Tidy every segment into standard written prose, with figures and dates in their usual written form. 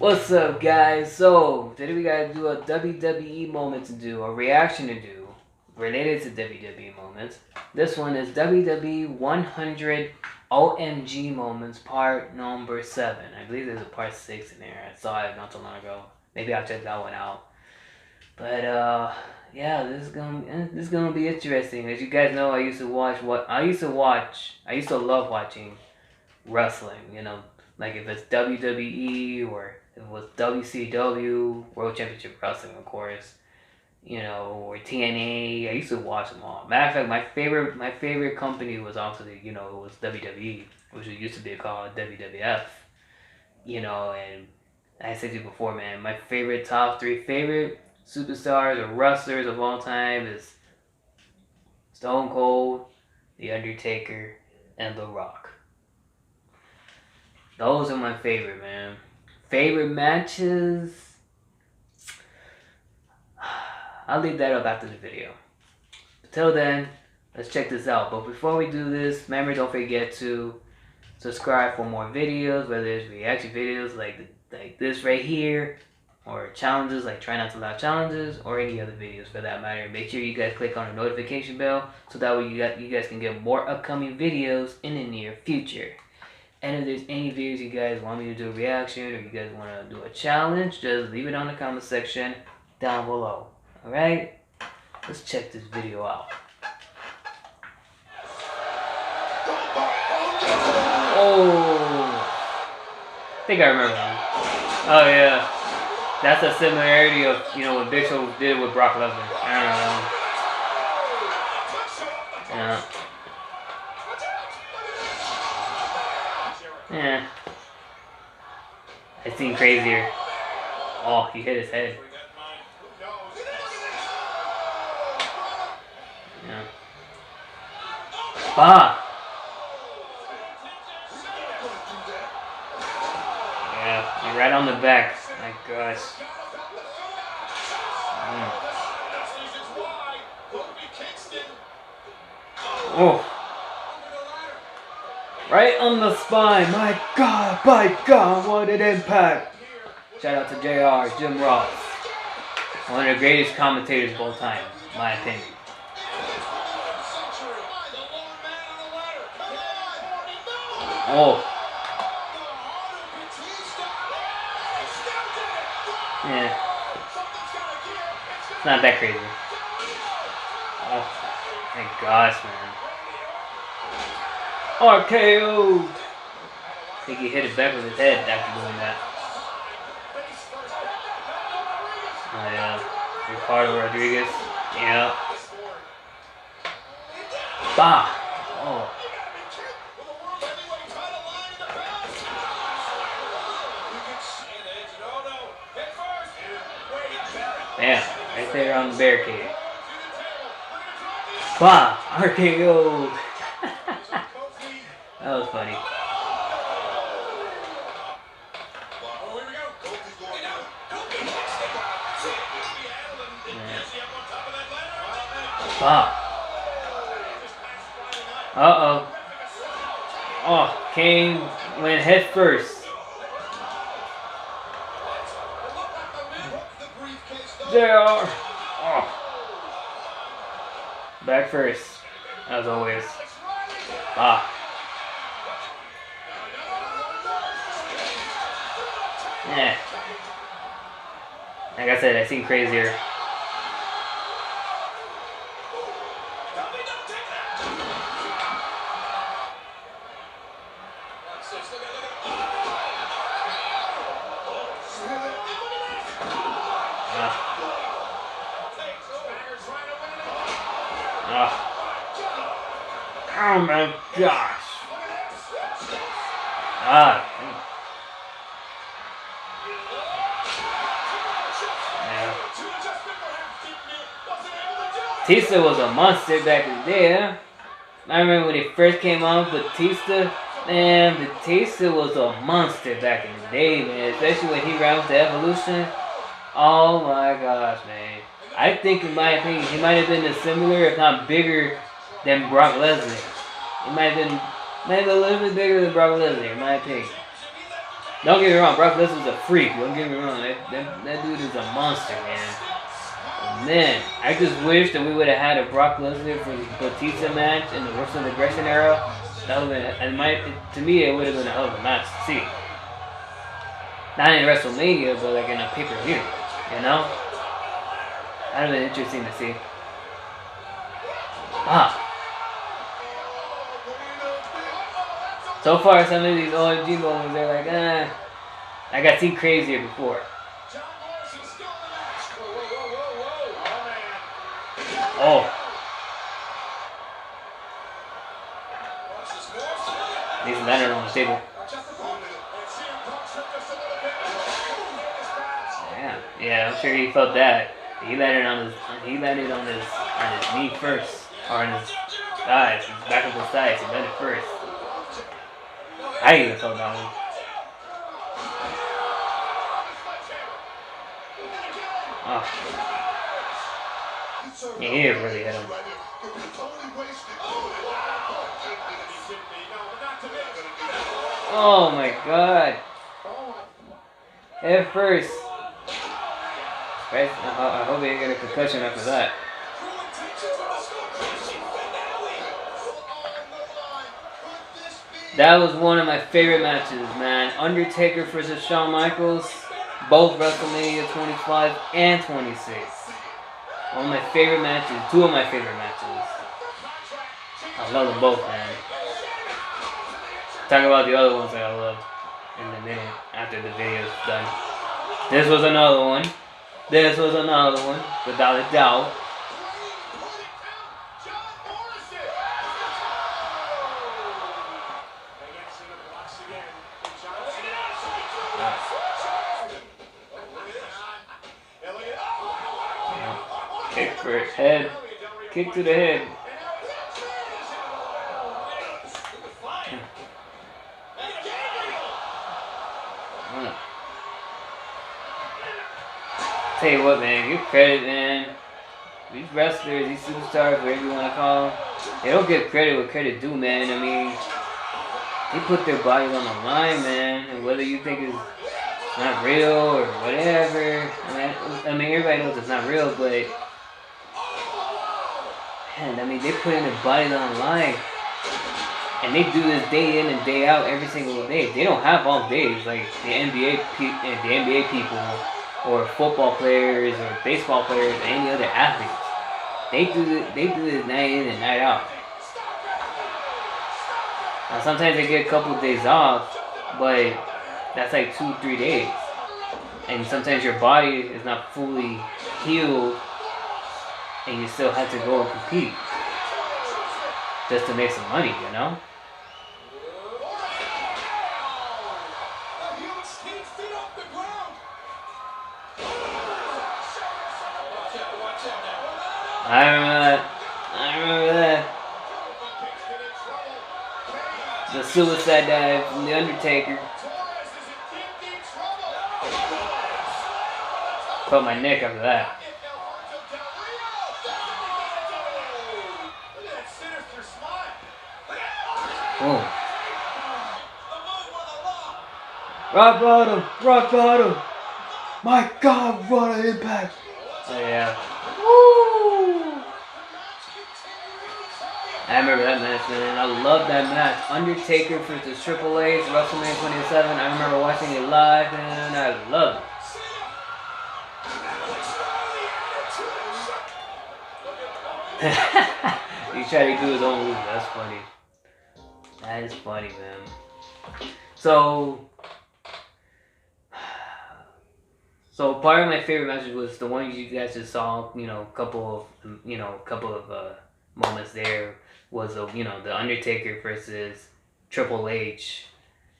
What's up, guys? So today we gotta do a WWE moment to do, a reaction to do, related to WWE moments. This one is WWE 100 OMG moments, part number 7. I believe there's a part 6 in there. I saw it not too long ago. Maybe I'll check that one out. But yeah, this is gonna be interesting. As you guys know, I used to love watching wrestling. Like if it's WWE or if it was WCW, World Championship Wrestling, of course, or TNA. I used to watch them all. Matter of fact, my favorite company was also it was WWE, which it used to be called WWF. And I said to you before, man, my top 3 favorite superstars or wrestlers of all time is Stone Cold, The Undertaker, and The Rock. Those are my favorite, man. Favorite matches? I'll leave that up after the video. Until then, let's check this out. But before we do this, remember, don't forget to subscribe for more videos, whether it's reaction videos like this right here, or challenges like try not to laugh challenges, or any other videos for that matter. Make sure you guys click on the notification bell so that way you guys can get more upcoming videos in the near future. And if there's any videos you guys want me to do a reaction or you guys want to do a challenge, just leave it on the comment section down below. Alright? Let's check this video out. Oh! I think I remember that. Oh yeah. That's a similarity of, what Big Show did with Brock Lesnar. I don't know. Yeah. Yeah. It seemed crazier. Oh, he hit his head. Yeah. Bah! Yeah, right on the back. My gosh. Oh. Right on the spine. My God, what an impact. Shout out to JR, Jim Ross. One of the greatest commentators of all time, in my opinion. Oh. Yeah. It's not that crazy. Oh, my gosh, man. RKO! I think he hit it back with his head after doing that. Oh yeah. Ricardo Rodriguez. Yeah. Bah! Oh. Damn, right there on the barricade. Bah! RKO! That was funny. Bah! Uh-oh. Oh, Kane went head first. JR. Oh. Back first, as always. Ah. Yeah. Like I said, I seen crazier. Oh my gosh. Yeah. Batista was a monster back in the day, huh? I remember when he first came on, Batista. Man, Batista was a monster back in the day, man. Especially when he ran with the Evolution. Oh my gosh, man. I think, in my opinion, he might have been similar, if not bigger, than Brock Lesnar. He might have been a little bit bigger than Brock Lesnar, in my opinion. Don't get me wrong, Brock Lesnar's a freak. Don't get me wrong, that dude is a monster, man. But man, I just wish that we would have had a Brock Lesnar versus Batista match in the Wrestling Aggression era. That would have been, to me, it would have been a hell of a match to see. Not in WrestleMania, but like in a pay-per-view, you know? That would have been interesting to see. So far, some of these OMG moments, they're like, I got seen crazier before. Oh. He's landed on the table. Yeah, I'm sure he felt that. He landed on his knee first, or on his thighs, his back of his thighs. He landed first. I even felt that one. Oh. Yeah, he didn't really hit him. Oh my god. Head first. Right? I hope he didn't get a concussion after that. That was one of my favorite matches, man. Undertaker versus Shawn Michaels. Both WrestleMania 25 and 26. One of my favorite matches. Two of my favorite matches. I love them both, man. Talk about the other ones that I loved in a minute after the video's done. This was another one. This was another one, without a doubt. Kick for his head. Kick to the head. Tell you what, man, give credit, man. These wrestlers, these superstars, whatever you want to call them, they don't get credit what credit due, man. I mean, they put their bodies on the line, man. And whether you think it's not real or whatever, I mean, everybody knows it's not real, but man, I mean, they put in their bodies on the line, and they do this day in and day out, every single day. They don't have off days like the NBA people, or football players, or baseball players, or any other athletes. They do this night in and night out. Now sometimes they get a couple of days off, but that's like 2-3 days. And sometimes your body is not fully healed, and you still have to go and compete just to make some money, you know? I remember that. The suicide dive from The Undertaker. Cut my neck after that. Boom. Rock bottom, rock bottom. My God, what an impact. Oh yeah. Woo! I remember that match, man. I love that match. Undertaker versus Triple H, WrestleMania 27. I remember watching it live, and I love it. He tried to do his own move. That's funny. That is funny, man. So part of my favorite matches was the one you guys just saw. A couple of moments there was the Undertaker versus Triple H,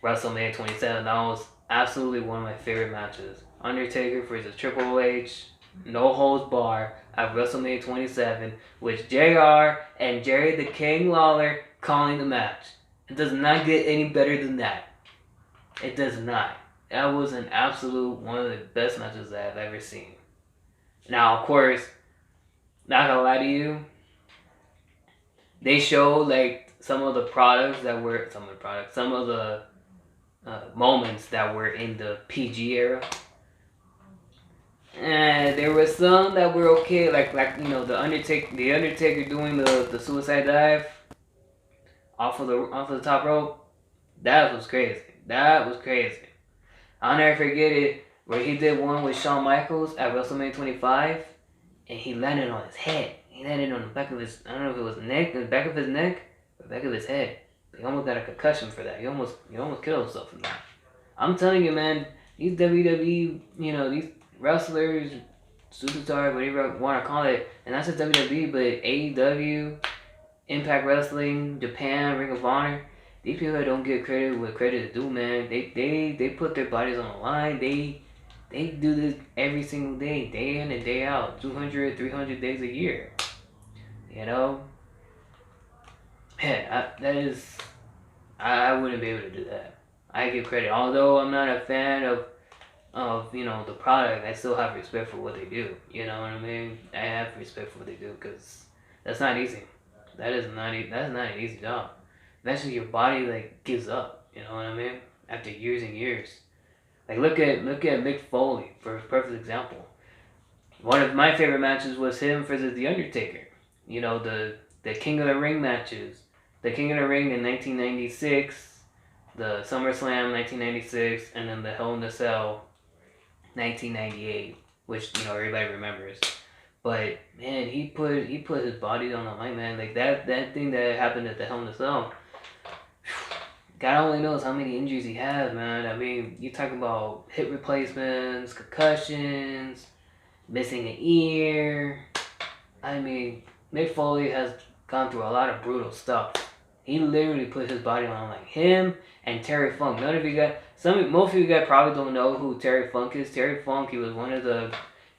WrestleMania 27. That was absolutely one of my favorite matches. Undertaker versus Triple H, no holds bar at WrestleMania 27, with JR and Jerry the King Lawler calling the match. It does not get any better than that. It does not. That was an absolute one of the best matches that I've ever seen. Now, of course, not gonna lie to you, they showed like some of the moments that were in the PG era. And there were some that were okay, like you know, the Undertaker doing the suicide dive off of the top rope. That was crazy. That was crazy. I'll never forget it where he did one with Shawn Michaels at WrestleMania 25, and he landed on his head. He landed on the back of his, I don't know if it was neck, the back of his neck, or the back of his head. He almost got a concussion for that. He almost killed himself from that. I'm telling you, man, these WWE, you know, these wrestlers, superstars, whatever you want to call it, and not just WWE, but AEW, Impact Wrestling, Japan, Ring of Honor. These people don't get credit what credit is due, man. They put their bodies on the line. They do this every single day in and day out, 200, 300 days a year. You know, man, I wouldn't be able to do that. I give credit, although I'm not a fan of you know the product. I still have respect for what they do. You know what I mean? I have respect for what they do because that's not easy. That's not an easy job. Eventually, your body like gives up. You know what I mean? After years and years. Like look at Mick Foley for a perfect example. One of my favorite matches was him versus The Undertaker. You know the King of the Ring matches. The King of the Ring in 1996, the SummerSlam 1996, and then the Hell in a Cell 1998, which you know everybody remembers. But man, he put his body on the line, man. Like that thing that happened at the Hell in a Cell. God only knows how many injuries he has, man. I mean, you talk about hip replacements, concussions, missing an ear. I mean, Mick Foley has gone through a lot of brutal stuff. He literally put his body on like him and Terry Funk. Most of you guys probably don't know who Terry Funk is. Terry Funk, he was one of the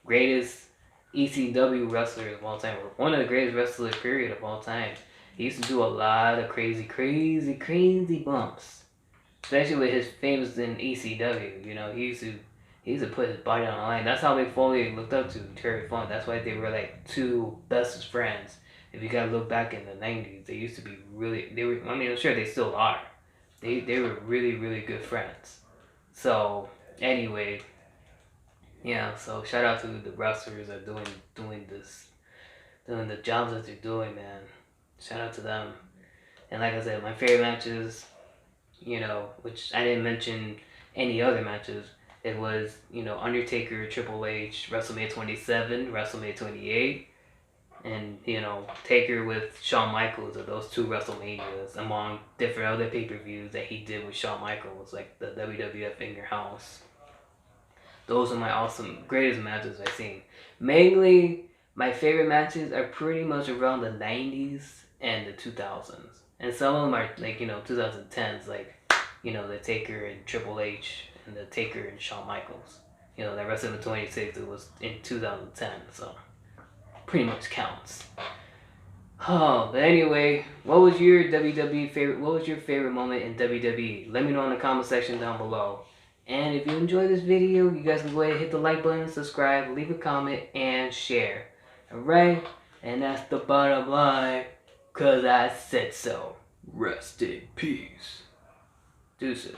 greatest ECW wrestlers of all time, or one of the greatest wrestlers period of all time. He used to do a lot of crazy bumps, especially with his famous in ECW. You know, he used to put his body on the line. That's how Mick Foley looked up to Terry Funk. That's why they were like two bestest friends. If you gotta look back in the 90s, they used to be really. I mean, I'm sure they still are. They were really good friends. So anyway, yeah. So shout out to the wrestlers that are doing the jobs that they're doing, man. Shout out to them. And like I said, my favorite matches, you know, which I didn't mention any other matches. It was, you know, Undertaker, Triple H, WrestleMania 27, WrestleMania 28, and, you know, Taker with Shawn Michaels, or those two WrestleManias, among different other pay-per-views that he did with Shawn Michaels, like the WWF In Your House. Those are my greatest matches I've seen. Mainly, my favorite matches are pretty much around the 90s and the 2000s. And some of them are, like, you know, 2010s, like, you know, the Taker and Triple H, and the Taker and Shawn Michaels. You know, that WrestleMania 26, it was in 2010, so pretty much counts. Oh, but anyway, what was your WWE favorite? What was your favorite moment in WWE? Let me know in the comment section down below. And if you enjoyed this video, you guys can go ahead and hit the like button, subscribe, leave a comment, and share. Alright? And that's the bottom line, 'cause I said so. Rest in peace. Deuces.